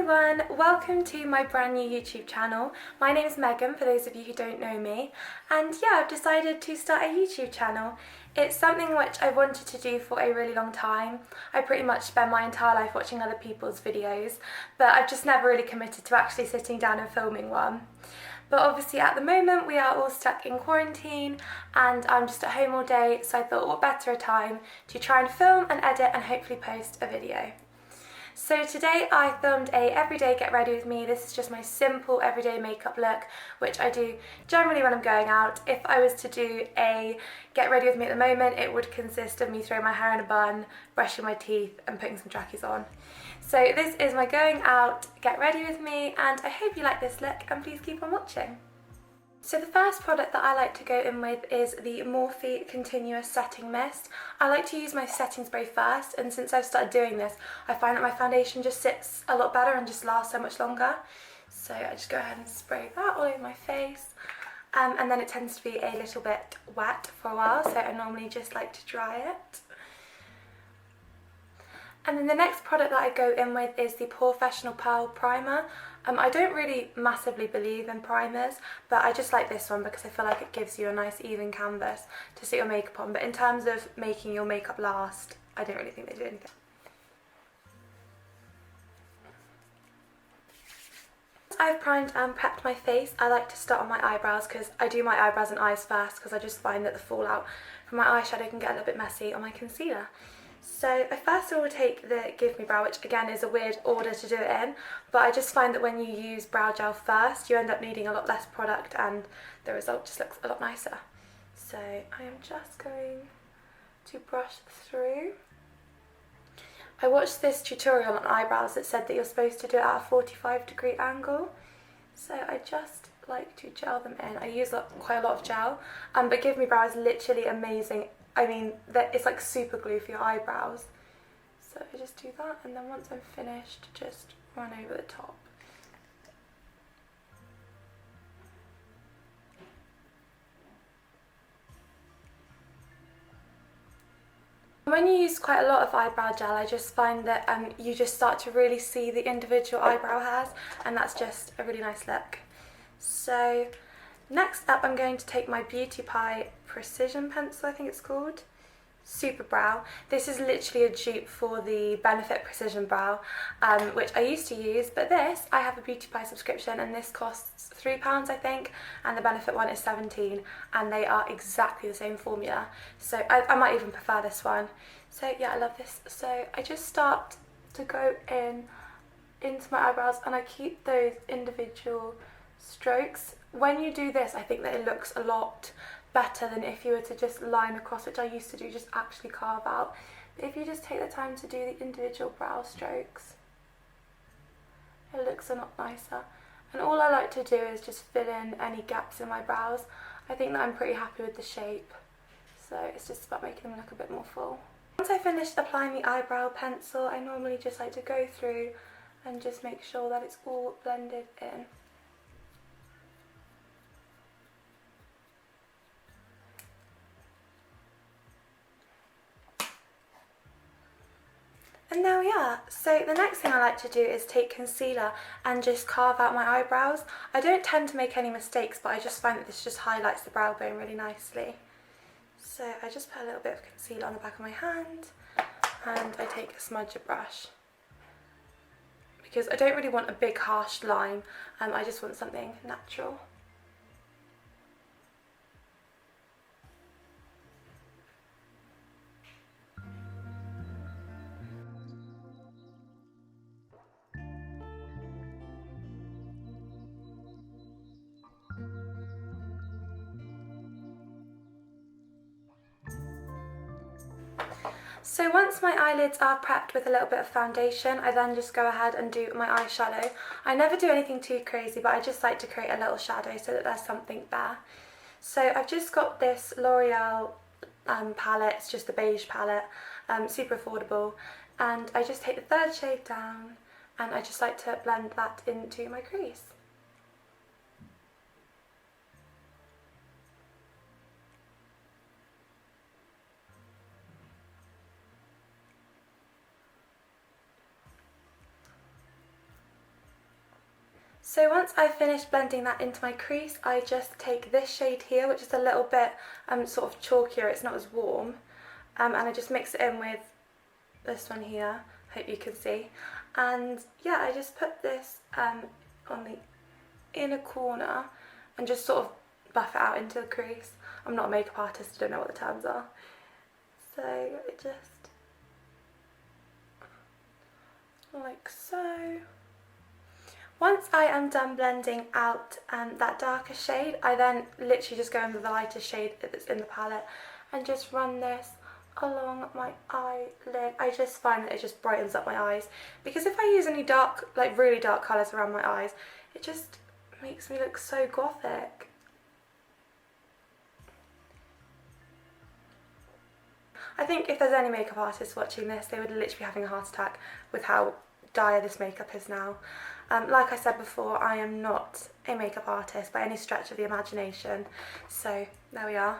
everyone, welcome to my brand new YouTube channel. My name is Megan, for those of you who don't know me, and yeah, I've decided to start a YouTube channel. It's something which I wanted to do for a really long time. I pretty much spend my entire life watching other people's videos, but I've just never really committed to actually sitting down and filming one. But obviously at the moment we are all stuck in quarantine and I'm just at home all day, so I thought what better a time to try and film and edit and hopefully post a video. So today I filmed a everyday get ready with me. This is just my simple everyday makeup look, which I do generally when I'm going out. If I was to do a get ready with me at the moment, it would consist of me throwing my hair in a bun, brushing my teeth and putting some trackies on. So this is my going out get ready with me, and I hope you like this look and please keep on watching. So the first product that I like to go in with is the Morphe Continuous Setting Mist. I like to use my setting spray first, and since I've started doing this, I find that my foundation just sits a lot better and just lasts so much longer. So I just go ahead and spray that all over my face. And then it tends to be a little bit wet for a while, so I normally just like to dry it. And then the next product that I go in with is the Professional Pearl Primer. I don't really massively believe in primers, but I just like this one because I feel like it gives you a nice even canvas to sit your makeup on. But in terms of making your makeup last, I don't really think they do anything. Once I've primed and prepped my face, I like to start on my eyebrows because I do my eyebrows and eyes first because I just find that the fallout from my eyeshadow can get a little bit messy on my concealer. So I first of all take the Give Me Brow, which again is a weird order to do it in, but I just find that when you use brow gel first, you end up needing a lot less product and the result just looks a lot nicer. So I am just going to brush through. I watched this tutorial on eyebrows that said that you're supposed to do it at a 45-degree angle, so I just like to gel them in. I use quite a lot of gel, but Give Me Brow is literally amazing. I mean, it's like super glue for your eyebrows. So I just do that, and then once I'm finished, just run over the top. When you use quite a lot of eyebrow gel, I just find that you just start to really see the individual eyebrow hairs, and that's just a really nice look. So next up, I'm going to take my Beauty Pie Precision Pencil, I think it's called. Super Brow. This is literally a dupe for the Benefit Precision Brow, which I used to use, but this, I have a Beauty Pie subscription and this costs £3 I think, and the Benefit one is 17, and they are exactly the same formula, so I might even prefer this one. So yeah, I love this. So I just start to go into my eyebrows and I keep those individual strokes. When you do this, I think that it looks a lot better than if you were to just line across, which I used to do, just actually carve out. But if you just take the time to do the individual brow strokes, it looks a lot nicer. And all I like to do is just fill in any gaps in my brows. I think that I'm pretty happy with the shape, so it's just about making them look a bit more full. Once I finished applying the eyebrow pencil, I normally just like to go through and just make sure that it's all blended in. And there we are. So the next thing I like to do is take concealer and just carve out my eyebrows. I don't tend to make any mistakes, but I just find that this just highlights the brow bone really nicely. So I just put a little bit of concealer on the back of my hand and I take a smudger brush because I don't really want a big harsh line, I just want something natural. So once my eyelids are prepped with a little bit of foundation, I then just go ahead and do my eyeshadow. I never do anything too crazy, but I just like to create a little shadow so that there's something there. So I've just got this L'Oreal palette, it's just the beige palette, super affordable, and I just take the third shade down and I just like to blend that into my crease. So once I've finished blending that into my crease, I just take this shade here, which is a little bit sort of chalkier, it's not as warm, and I just mix it in with this one here, hope you can see, and yeah, I just put this on the inner corner and just sort of buff it out into the crease. I'm not a makeup artist, I don't know what the terms are, so it just like so. Once I am done blending out that darker shade, I then literally just go in with the lighter shade that's in the palette and just run this along my eyelid. I just find that it just brightens up my eyes, because if I use any dark, like really dark colours around my eyes, it just makes me look so gothic. I think if there's any makeup artists watching this, they would literally be having a heart attack with how dire this makeup is now. Like I said before, I am not a makeup artist by any stretch of the imagination, so there we are.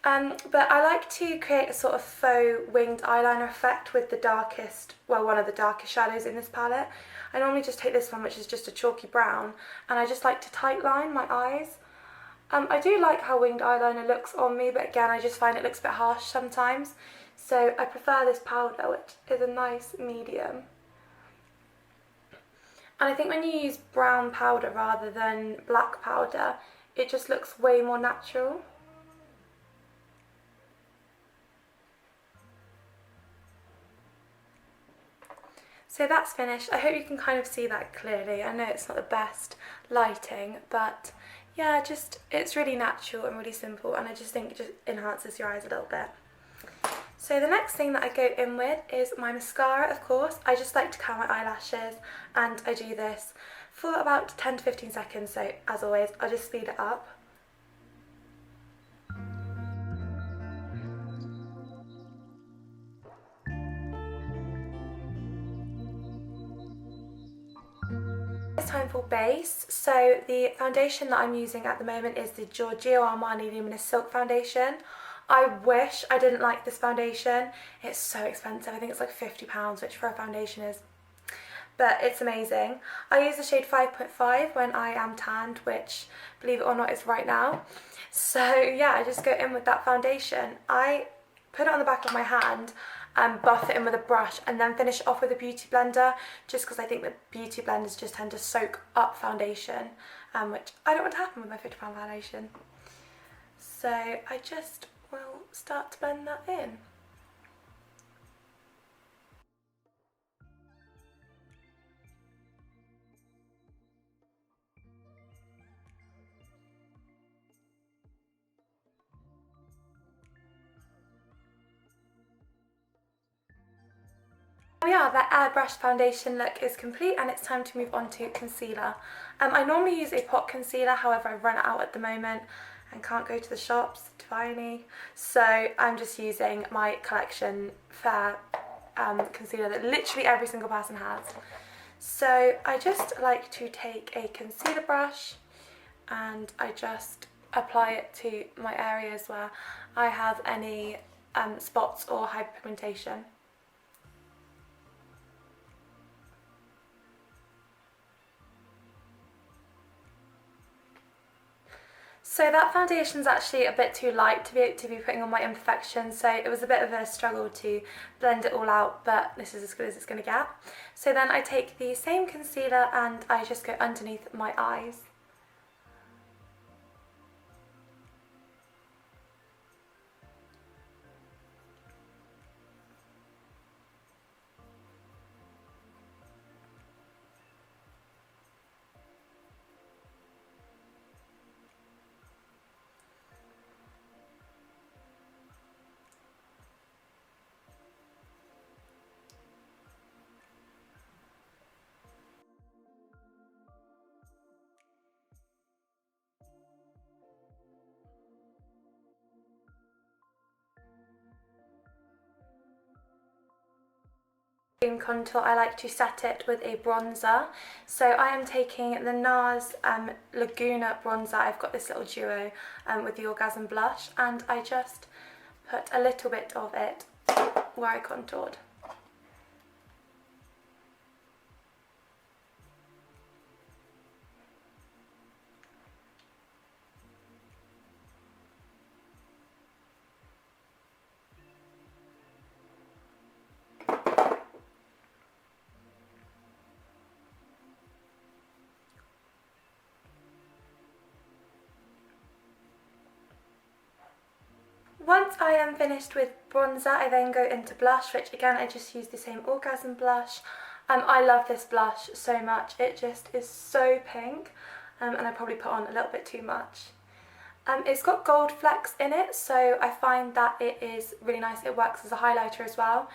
But I like to create a sort of faux winged eyeliner effect with the darkest, well, one of the darkest shadows in this palette. I normally just take this one, which is just a chalky brown, and I just like to tightline my eyes. I do like how winged eyeliner looks on me, but again, I just find it looks a bit harsh sometimes, so I prefer this powder, which is a nice medium. And I think when you use brown powder rather than black powder, it just looks way more natural. So that's finished. I hope you can kind of see that clearly. I know it's not the best lighting, but yeah, just it's really natural and really simple, and I just think it just enhances your eyes a little bit. So the next thing that I go in with is my mascara, of course. I just like to curl my eyelashes, and I do this for about 10 to 15 seconds, so as always, I'll just speed it up. It's time for base. So the foundation that I'm using at the moment is the Giorgio Armani Luminous Silk Foundation. I wish I didn't like this foundation. It's so expensive. I think it's like £50, which for a foundation is, but it's amazing. I use the shade 5.5 when I am tanned, which, believe it or not, is right now. So yeah, I just go in with that foundation. I put it on the back of my hand and buff it in with a brush, and then finish it off with a beauty blender, just because I think that beauty blenders just tend to soak up foundation, which I don't want to happen with my £50 foundation. So I just will start to blend that in. Yeah, that airbrush foundation look is complete, and it's time to move on to concealer. I normally use a pot concealer, however I've run it out at the moment and can't go to the shops to buy any, so I'm just using my Collection Fair concealer that literally every single person has. So I just like to take a concealer brush and I just apply it to my areas where I have any spots or hyperpigmentation. So that foundation's actually a bit too light to be putting on my imperfections, so it was a bit of a struggle to blend it all out, but this is as good as it's going to get. So then I take the same concealer and I just go underneath my eyes. Cream contour, I like to set it with a bronzer. So I am taking the NARS Laguna bronzer. I've got this little duo with the Orgasm blush, and I just put a little bit of it where I contoured. Once I am finished with bronzer, I then go into blush, which again I just use the same Orgasm blush. I love this blush so much, it just is so pink, and I probably put on a little bit too much. It's got gold flecks in it, so I find that it is really nice. It works as a highlighter as well.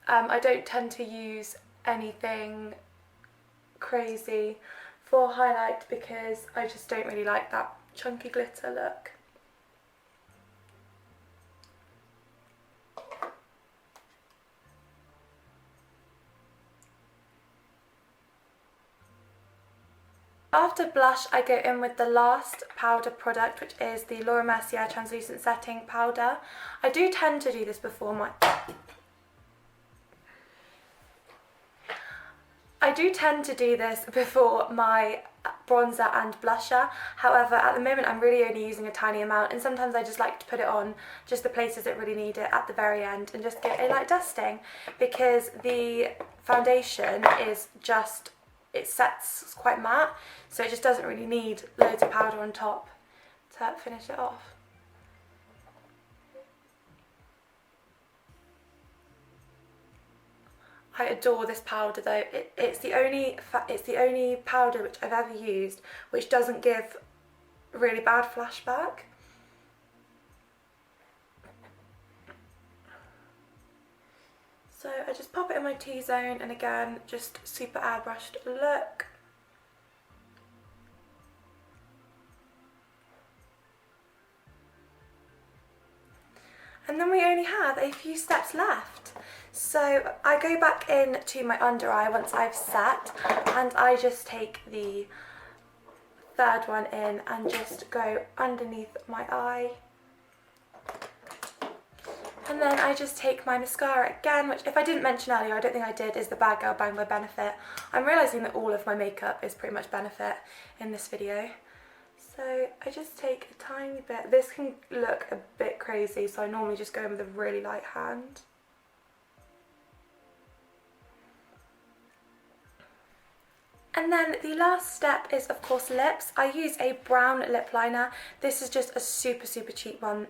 I don't tend to use anything crazy for highlight because I just don't really like that chunky glitter look. After blush, I go in with the last powder product, which is the Laura Mercier Translucent Setting Powder. I do tend to do this before my... bronzer and blusher. However, at the moment I'm really only using a tiny amount, and sometimes I just like to put it on just the places that really need it at the very end and just give a light dusting, because the foundation is just, it sets quite matte, so it just doesn't really need loads of powder on top to finish it off. I adore this powder though. It's the only powder which I've ever used which doesn't give really bad flashback. So I just pop it in my T-zone, and again, just super airbrushed look. And then we only have a few steps left. So I go back in to my under eye once I've set, and I just take the third one in and just go underneath my eye. And then I just take my mascara again, which if I didn't mention earlier, I don't think I did, is the Bad Girl Bang by Benefit. I'm realising that all of my makeup is pretty much Benefit in this video. So I just take a tiny bit. This can look a bit crazy, so I normally just go in with a really light hand. And then the last step is of course lips. I use a brown lip liner. This is just a super cheap one.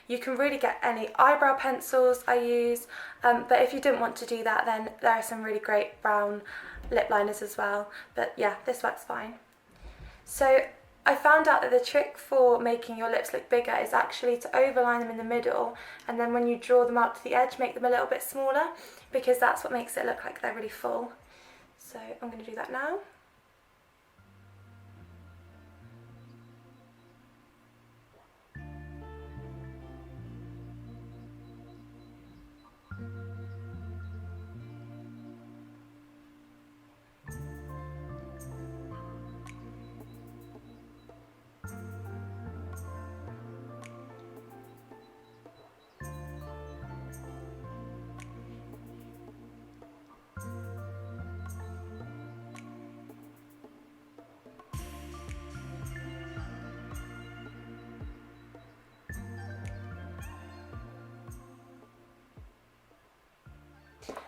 You can really get any eyebrow pencils I use, but if you didn't want to do that, then there are some really great brown lip liners as well. But yeah, this works fine. So I found out that the trick for making your lips look bigger is actually to overline them in the middle, and then when you draw them out to the edge, make them a little bit smaller, because that's what makes it look like they're really full. So I'm going to do that now.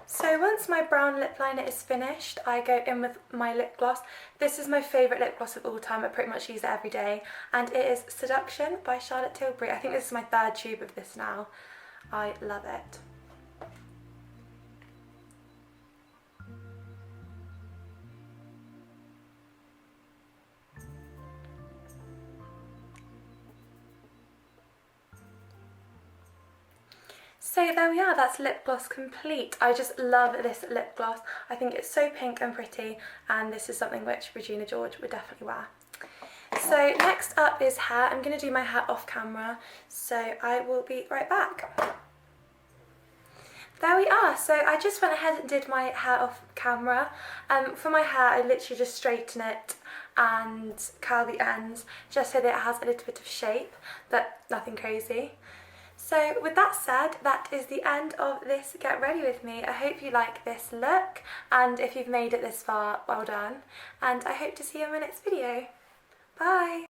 So once my brown lip liner is finished, I go in with my lip gloss. This is my favourite lip gloss of all time. I pretty much use it every day, and it is Seduction by Charlotte Tilbury. I think this is my third tube of this now. I love it. So there we are, that's lip gloss complete. I just love this lip gloss. I think it's so pink and pretty, and this is something which Regina George would definitely wear. So next up is hair. I'm going to do my hair off camera, so I will be right back. There we are, so I just went ahead and did my hair off camera. For my hair, I literally just straighten it and curl the ends just so that it has a little bit of shape, but nothing crazy. So with that said, that is the end of this Get Ready With Me. I hope you like this look, and if you've made it this far, well done. And I hope to see you in my next video. Bye!